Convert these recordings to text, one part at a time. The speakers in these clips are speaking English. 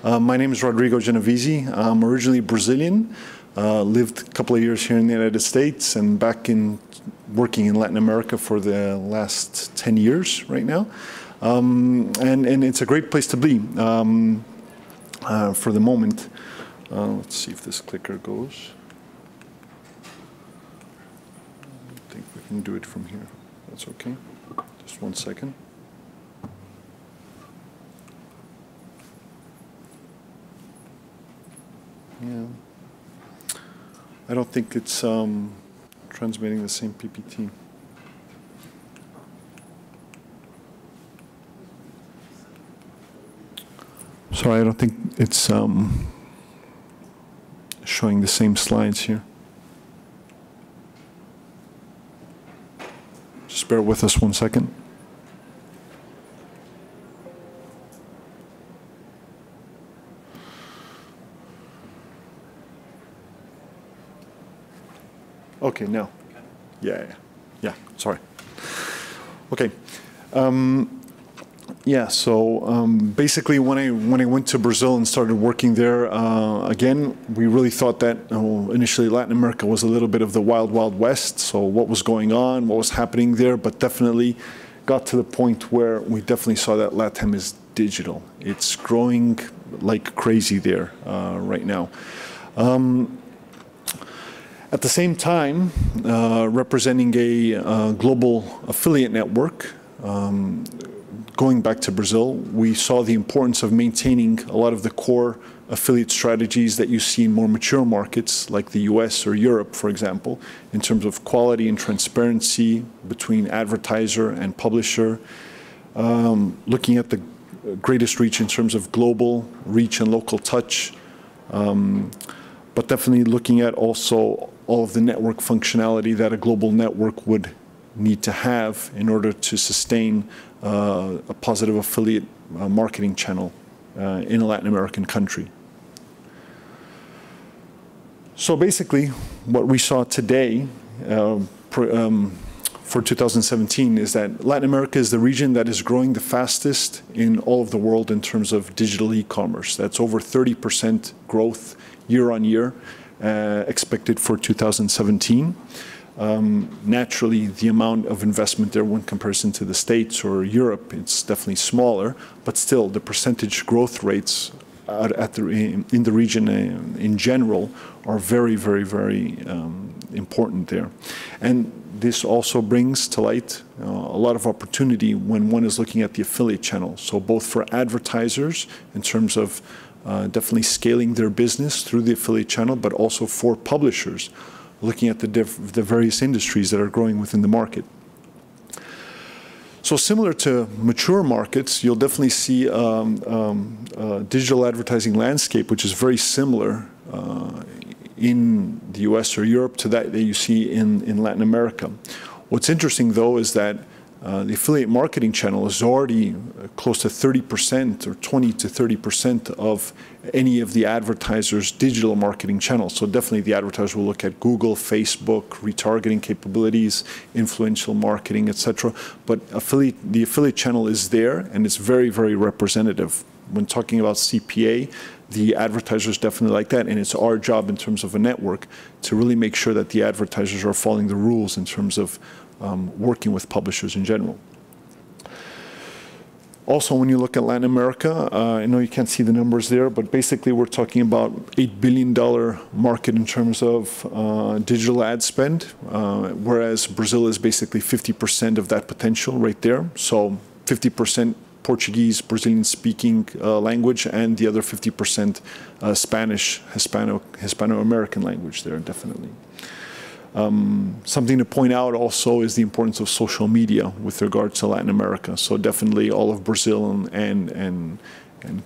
My name is Rodrigo Genoveze. I'm originally Brazilian, lived a couple of years here in the United States and back in working in Latin America for the last 10 years right now. And it's a great place to be for the moment. Let's see if this clicker goes. I think we can do it from here. That's okay. Just 1 second. Yeah. I don't think it's transmitting the same PPT. Sorry, I don't think it's showing the same slides here. Just bear with us 1 second. Okay, now. Yeah, sorry. Okay. Yeah, so basically when I went to Brazil and started working there, again, we really thought that initially Latin America was a little bit of the wild, wild west. So what was going on, what was happening there, but definitely got to the point where we definitely saw that Latam is digital. It's growing like crazy there right now. At the same time, representing a global affiliate network, going back to Brazil, we saw the importance of maintaining a lot of the core affiliate strategies that you see in more mature markets like the US or Europe, for example, in terms of quality and transparency between advertiser and publisher, looking at the greatest reach in terms of global reach and local touch, but definitely looking at also all of the network functionality that a global network would need to have in order to sustain a positive affiliate marketing channel in a Latin American country. So basically, what we saw today for 2017 is that Latin America is the region that is growing the fastest in all of the world in terms of digital e-commerce. That's over 30% growth year on year expected for 2017. Naturally, the amount of investment there when comparison to the States or Europe, it's definitely smaller, but still the percentage growth rates in the region in general are very, very, very important there. And this also brings to light a lot of opportunity when one is looking at the affiliate channel. So both for advertisers in terms of definitely scaling their business through the affiliate channel, but also for publishers, looking at the various industries that are growing within the market. So similar to mature markets, you'll definitely see a digital advertising landscape, which is very similar in the US or Europe to that you see in Latin America. What's interesting, though, is that the affiliate marketing channel is already close to 30% or 20 to 30% of any of the advertisers' digital marketing channels. So definitely the advertisers will look at Google, Facebook, retargeting capabilities, influential marketing, etc. But the affiliate channel is there, and it's very, very representative. When talking about CPA, the advertisers definitely like that, and it's our job in terms of a network to really make sure that the advertisers are following the rules in terms of working with publishers in general. Also, when you look at Latin America, I know you can't see the numbers there, but basically we're talking about $8 billion market in terms of digital ad spend, whereas Brazil is basically 50% of that potential right there. So 50% Portuguese, Brazilian-speaking language, and the other 50% Spanish, Hispano-American language there, definitely. Something to point out also is the importance of social media with regard to Latin America. So definitely all of Brazil and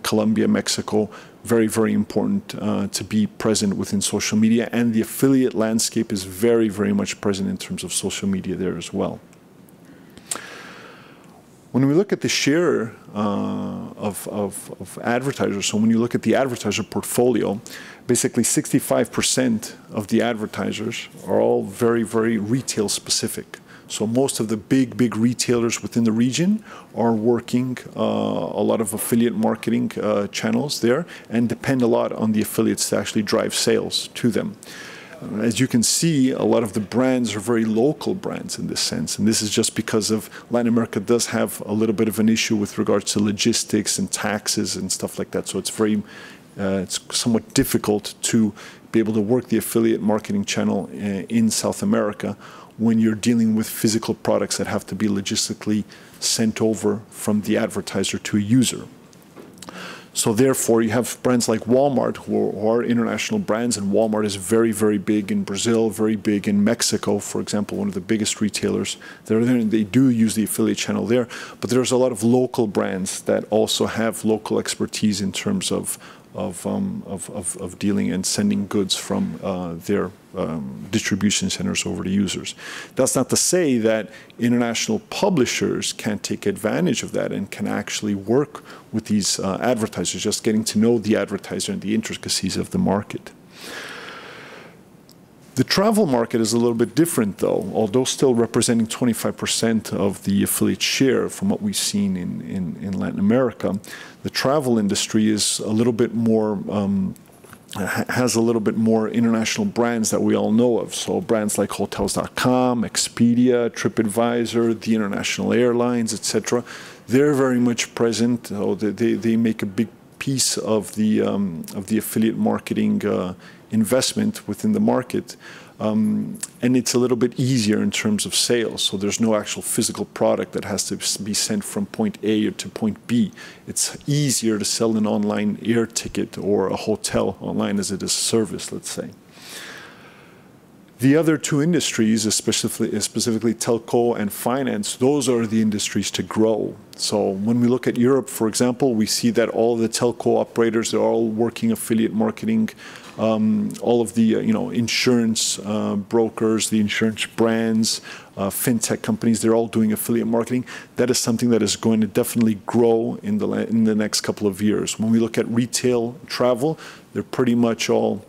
Colombia, Mexico, very, very important to be present within social media. And the affiliate landscape is very, very much present in terms of social media there as well. When we look at the share of advertisers, so when you look at the advertiser portfolio, basically 65% of the advertisers are all very, very retail specific. So most of the big retailers within the region are working a lot of affiliate marketing channels there and depend a lot on the affiliates to actually drive sales to them. As you can see, a lot of the brands are very local brands in this sense, and this is just because of Latin America does have a little bit of an issue with regards to logistics and taxes and stuff like that. So it's it's somewhat difficult to be able to work the affiliate marketing channel in South America when you're dealing with physical products that have to be logistically sent over from the advertiser to a user. So therefore, you have brands like Walmart, who are international brands, and Walmart is very big in Brazil, very big in Mexico, for example, one of the biggest retailers. They're there, and they do use the affiliate channel there. But there's a lot of local brands that also have local expertise in terms of dealing and sending goods from their distribution centers over to users. That's not to say that international publishers can't take advantage of that and can actually work with these advertisers, just getting to know the advertiser and the intricacies of the market. The travel market is a little bit different, though, although still representing 25% of the affiliate share from what we've seen in Latin America. The travel industry is a little bit more, has a little bit more international brands that we all know of. So brands like Hotels.com, Expedia, TripAdvisor, the international airlines, etc. They're very much present. So they make a big piece of the affiliate marketing investment within the market, and it's a little bit easier in terms of sales. So there's no actual physical product that has to be sent from point A to point B. It's easier to sell an online air ticket or a hotel online as it is a service, let's say. The other two industries, specifically telco and finance, those are the industries to grow. So when we look at Europe, for example, we see that all the telco operators are all working affiliate marketing. All of the insurance brokers, the insurance brands, fintech companies, they're all doing affiliate marketing. That is something that is going to definitely grow in the next couple of years. When we look at retail travel, they're pretty much all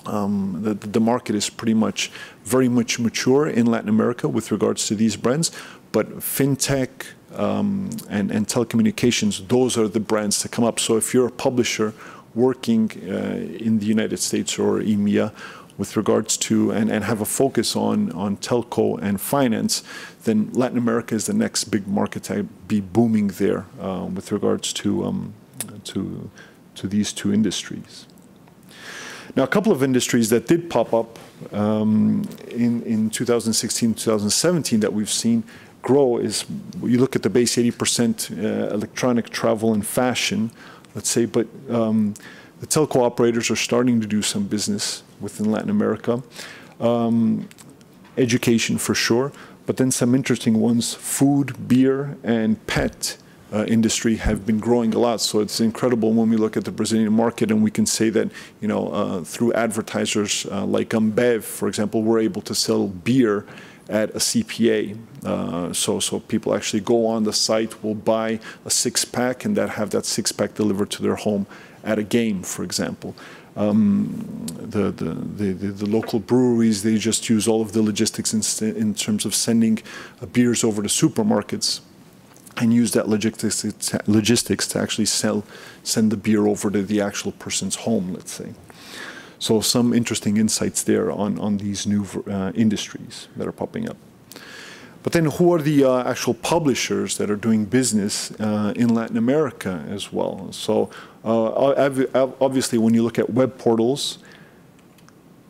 the market is pretty much very much mature in Latin America with regards to these brands, but fintech and telecommunications, those are the brands to come up. So if you're a publisher working in the United States or EMEA with regards to and have a focus on telco and finance, then Latin America is the next big market to be booming there with regards to these two industries. Now, a couple of industries that did pop up in 2016, 2017 that we've seen grow is, you look at the base 80% electronic, travel, and fashion, let's say, but the telco operators are starting to do some business within Latin America. Education for sure, but then some interesting ones, food, beer, and pet industry have been growing a lot. So it's incredible when we look at the Brazilian market, and we can say that, through advertisers like Ambev, for example, we're able to sell beer at a CPA. So people actually go on the site, will buy a six-pack, and have that six-pack delivered to their home at a game, for example. The local breweries, they just use all of the logistics in terms of sending beers over to supermarkets, and use that logistics to actually send the beer over to the actual person's home, let's say. So some interesting insights there on these new industries that are popping up. But then who are the actual publishers that are doing business in Latin America as well? So obviously when you look at web portals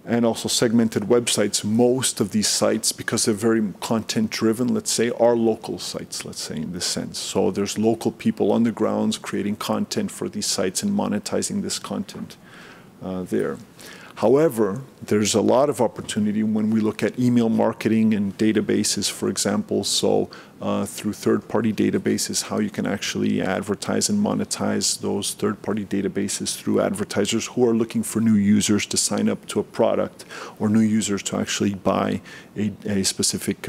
and also segmented websites, most of these sites, because they're very content-driven, let's say, are local sites, let's say, in this sense. So there's local people on the grounds creating content for these sites and monetizing this content there. However, there's a lot of opportunity when we look at email marketing and databases, for example. So through third-party databases, how you can actually advertise and monetize those third-party databases through advertisers who are looking for new users to sign up to a product, or new users to actually buy a specific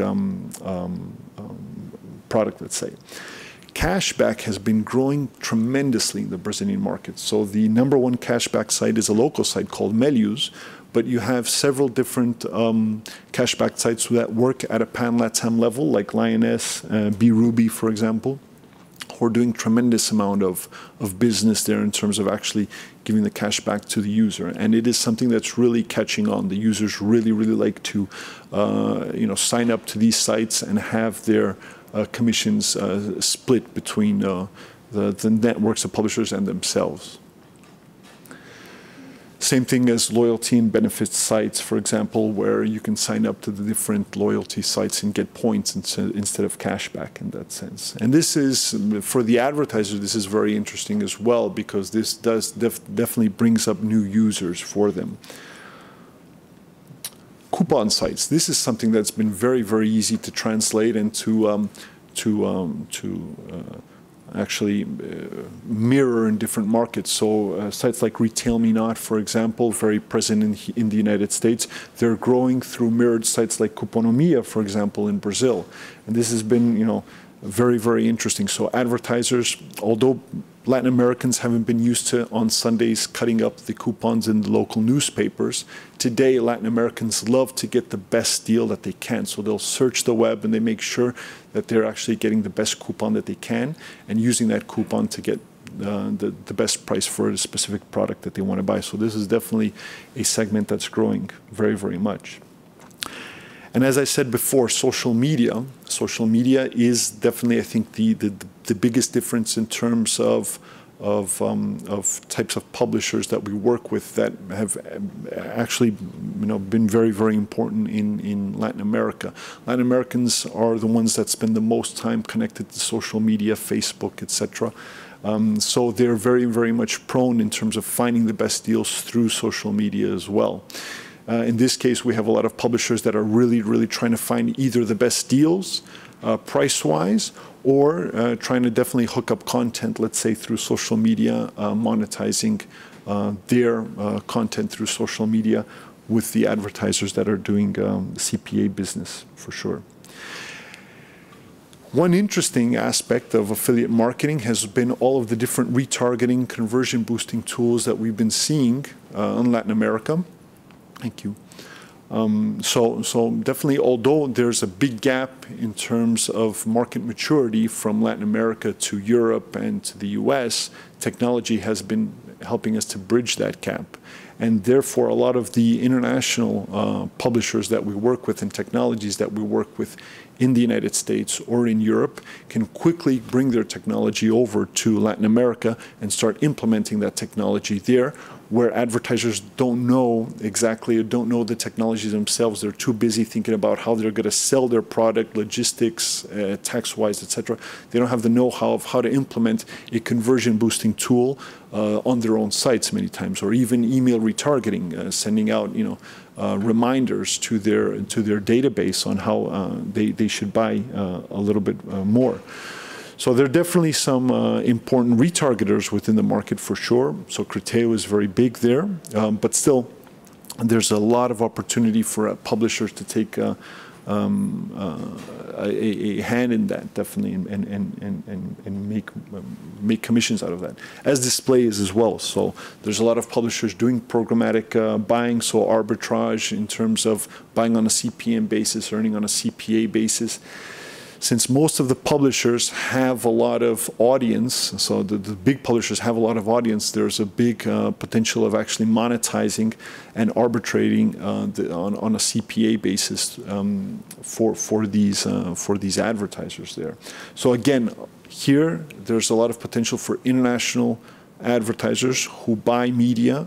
product, let's say. Cashback has been growing tremendously in the Brazilian market. So the #1 cashback site is a local site called Melius, but you have several different cashback sites that work at a pan-Latam level, like Lioness, BRuby, for example. We're doing tremendous amount of business there in terms of actually giving the cash back to the user, and it is something that's really catching on. The users really like to sign up to these sites and have their commissions split between the networks of publishers and themselves. Same thing as loyalty and benefits sites, for example, where you can sign up to the different loyalty sites and get points instead of cashback in that sense. And this is, for the advertiser, this is very interesting as well, because this definitely brings up new users for them. Coupon sites. This is something that's been very easy to translate and to actually mirror in different markets. So sites like Retail Me Not, for example, very present in the United States. They're growing through mirrored sites like Cuponomia, for example, in Brazil. And this has been, very interesting. So advertisers, although Latin Americans haven't been used to on Sundays cutting up the coupons in the local newspapers, today Latin Americans love to get the best deal that they can. So they'll search the web and they make sure that they're actually getting the best coupon that they can and using that coupon to get the best price for a specific product that they want to buy. So this is definitely a segment that's growing very much. And as I said before, social media is definitely, I think, the biggest difference in terms of types of publishers that we work with that have actually been very important in Latin America. Latin Americans are the ones that spend the most time connected to social media, Facebook, etc. So they're very much prone in terms of finding the best deals through social media as well. In this case, we have a lot of publishers that are really trying to find either the best deals price-wise, or trying to definitely hook up content, let's say through social media, monetizing their content through social media with the advertisers that are doing CPA business, for sure. One interesting aspect of affiliate marketing has been all of the different retargeting, conversion boosting tools that we've been seeing in Latin America. Thank you. So definitely, although there's a big gap in terms of market maturity from Latin America to Europe and to the US, technology has been helping us to bridge that gap. And therefore, a lot of the international publishers that we work with and technologies that we work with in the United States or in Europe can quickly bring their technology over to Latin America and start implementing that technology there, where advertisers don't know exactly, or don't know the technologies themselves. They're too busy thinking about how they're going to sell their product, logistics, tax-wise, etc. They don't have the know-how of how to implement a conversion boosting tool on their own sites many times, or even email retargeting, sending out reminders to their database on how they should buy a little bit more. So there are definitely some important retargeters within the market for sure. So Criteo is very big there, but still there's a lot of opportunity for publishers to take a hand in that, definitely, and make commissions out of that, as display is as well. So there's a lot of publishers doing programmatic buying, so arbitrage in terms of buying on a CPM basis, earning on a CPA basis. Since most of the publishers have a lot of audience, so the big publishers have a lot of audience, there's a big potential of actually monetizing and arbitrating on a CPA basis for these advertisers there. So again, here there's a lot of potential for international advertisers who buy media,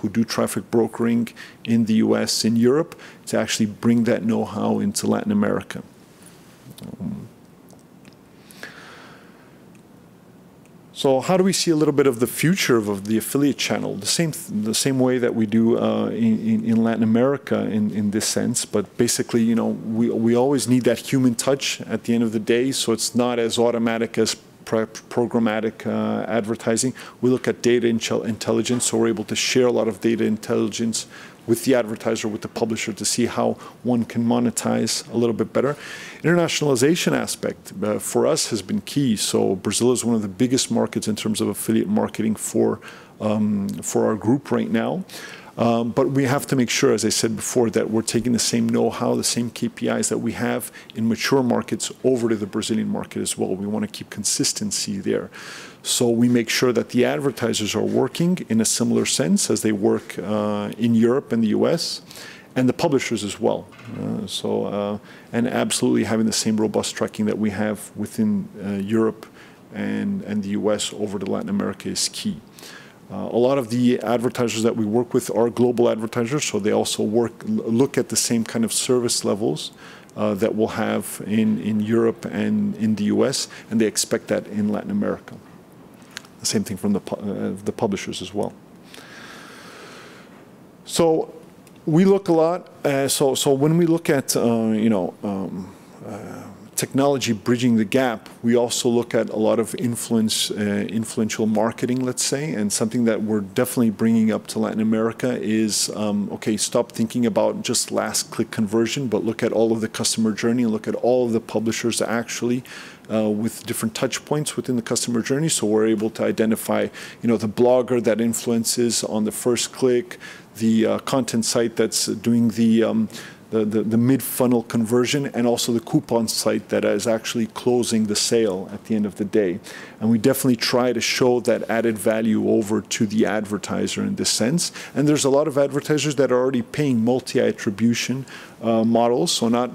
who do traffic brokering in the US, in Europe, to actually bring that know-how into Latin America. So how do we see a little bit of the future of the affiliate channel? The same way that we do in Latin America in this sense, but basically, we always need that human touch at the end of the day, so it's not as automatic as programmatic advertising. We look at data intelligence, so we're able to share a lot of data intelligence with the advertiser, with the publisher, to see how one can monetize a little bit better. Internationalization aspect for us has been key. So Brazil is one of the biggest markets in terms of affiliate marketing for our group right now. But we have to make sure, as I said before, that we're taking the same know-how, the same KPIs that we have in mature markets over to the Brazilian market as well. We want to keep consistency there. So we make sure that the advertisers are working in a similar sense as they work in Europe and the US, and the publishers as well. And absolutely having the same robust tracking that we have within Europe and the US over to Latin America is key. A lot of the advertisers that we work with are global advertisers, so they also look at the same kind of service levels that we'll have in Europe and in the US, and they expect that in Latin America. The same thing from the publishers as well. So we look a lot. So when we look at technology bridging the gap, we also look at a lot of influential marketing, let's say, and something that we're definitely bringing up to Latin America is, okay, stop thinking about just last click conversion, but look at all of the customer journey and look at all of the publishers actually with different touch points within the customer journey. So we're able to identify, the blogger that influences on the first click, the content site that's doing the mid-funnel conversion, and also the coupon site that is actually closing the sale at the end of the day. And we definitely try to show that added value over to the advertiser in this sense. And there's a lot of advertisers that are already paying multi-attribution models, so not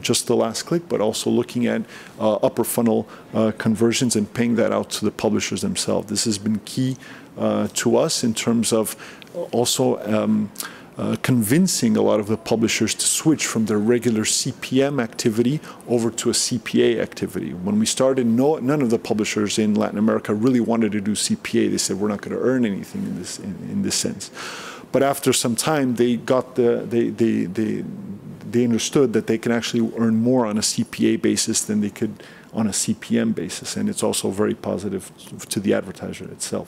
just the last click, but also looking at upper funnel conversions and paying that out to the publishers themselves. This has been key to us in terms of also convincing a lot of the publishers to switch from their regular CPM activity over to a CPA activity. When we started, none of the publishers in Latin America really wanted to do CPA. They said, we're not going to earn anything in this sense. But after some time, they got they understood that they can actually earn more on a CPA basis than they could on a CPM basis, and it's also very positive to the advertiser itself.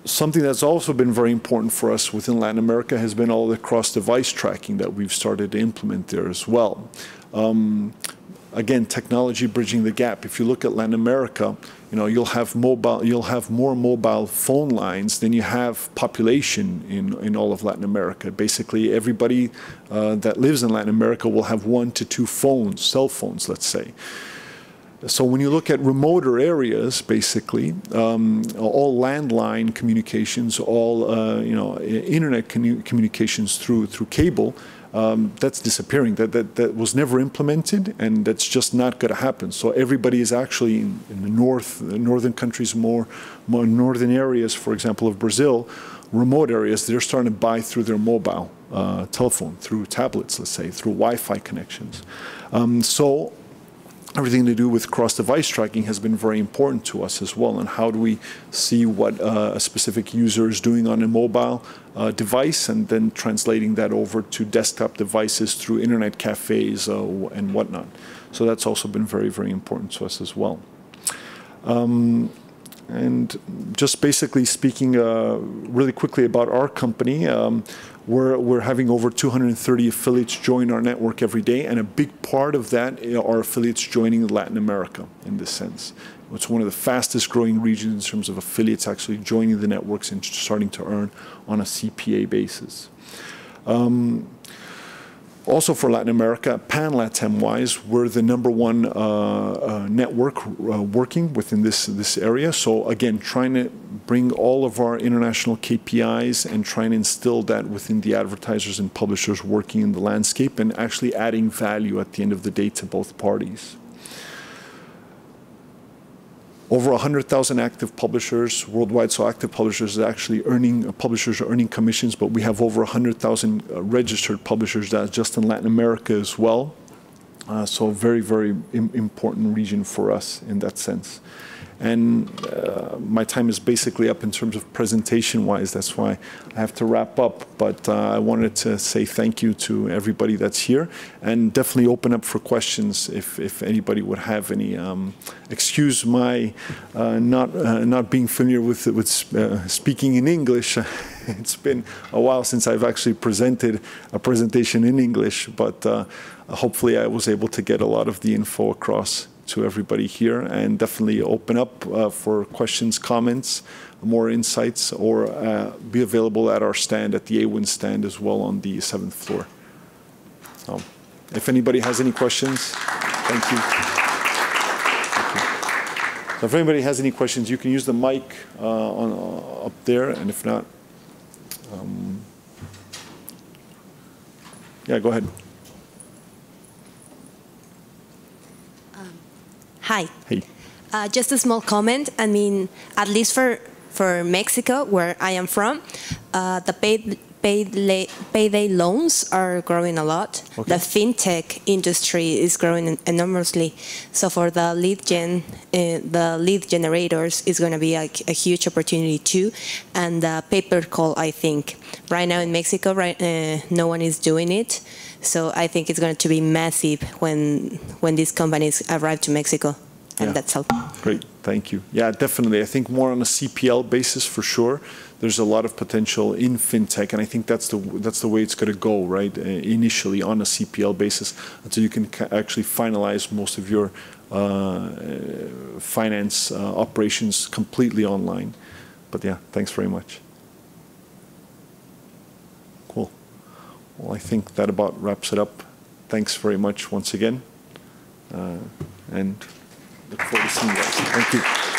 Something that's also been very important for us within Latin America has been all the cross-device tracking that we've started to implement there as well. Again, technology bridging the gap. If you look at Latin America, you'll have more mobile phone lines than you have population in all of Latin America. Basically, everybody that lives in Latin America will have 1 to 2 phones, cell phones, let's say. So when you look at remoter areas, basically, all landline communications, all internet communications through cable, that's disappearing. That was never implemented, and that's just not going to happen. So everybody is actually in the northern countries, more northern areas, for example, of Brazil, remote areas, they're starting to buy through their mobile telephone, through tablets, let's say, through Wi-Fi connections. So everything to do with cross-device tracking has been very important to us as well. And how do we see what a specific user is doing on a mobile device, and then translating that over to desktop devices through internet cafes and whatnot. So that's also been very, very important to us as well. And just basically speaking really quickly about our company, we're having over 230 affiliates join our network every day, and a big part of that are affiliates joining Latin America in this sense. It's one of the fastest growing regions in terms of affiliates actually joining the networks and starting to earn on a CPA basis. Also for Latin America, pan-Latam-wise, we're the #1 network working within this area. So again, trying to bring all of our international KPIs and trying to instill that within the advertisers and publishers working in the landscape, and actually adding value at the end of the day to both parties. Over 100,000 active publishers worldwide. So active publishers are actually publishers are earning commissions, but we have over 100,000 registered publishers that's just in Latin America as well. So very, very important region for us in that sense. And my time is basically up in terms of presentation-wise. That's why I have to wrap up. But I wanted to say thank you to everybody that's here, and definitely open up for questions if anybody would have any. Excuse my not being familiar with speaking in English. It's been a while since I've actually presented a presentation in English, but hopefully I was able to get a lot of the info across to everybody here, and definitely open up for questions, comments, more insights, or be available at our stand, at the Awin stand as well on the 7th floor. So if anybody has any questions, thank you. So if anybody has any questions, you can use the mic up there, and if not, yeah, go ahead. Hi. Hey. Just a small comment. I mean, at least for Mexico, where I am from, the payday loans are growing a lot. Okay. The fintech industry is growing enormously. So for the lead generators is going to be a huge opportunity too. And the paper call, I think, right now in Mexico, no one is doing it. So I think it's going to be massive when these companies arrive to Mexico. And yeah. That's all. Great, thank you. Yeah, definitely. I think more on a CPL basis for sure. There's a lot of potential in fintech, and I think that's the way it's going to go, right? Initially on a CPL basis, until you can actually finalize most of your finance operations completely online. But yeah, thanks very much. Cool. Well, I think that about wraps it up. Thanks very much once again, and look forward to seeing you guys. Thank you.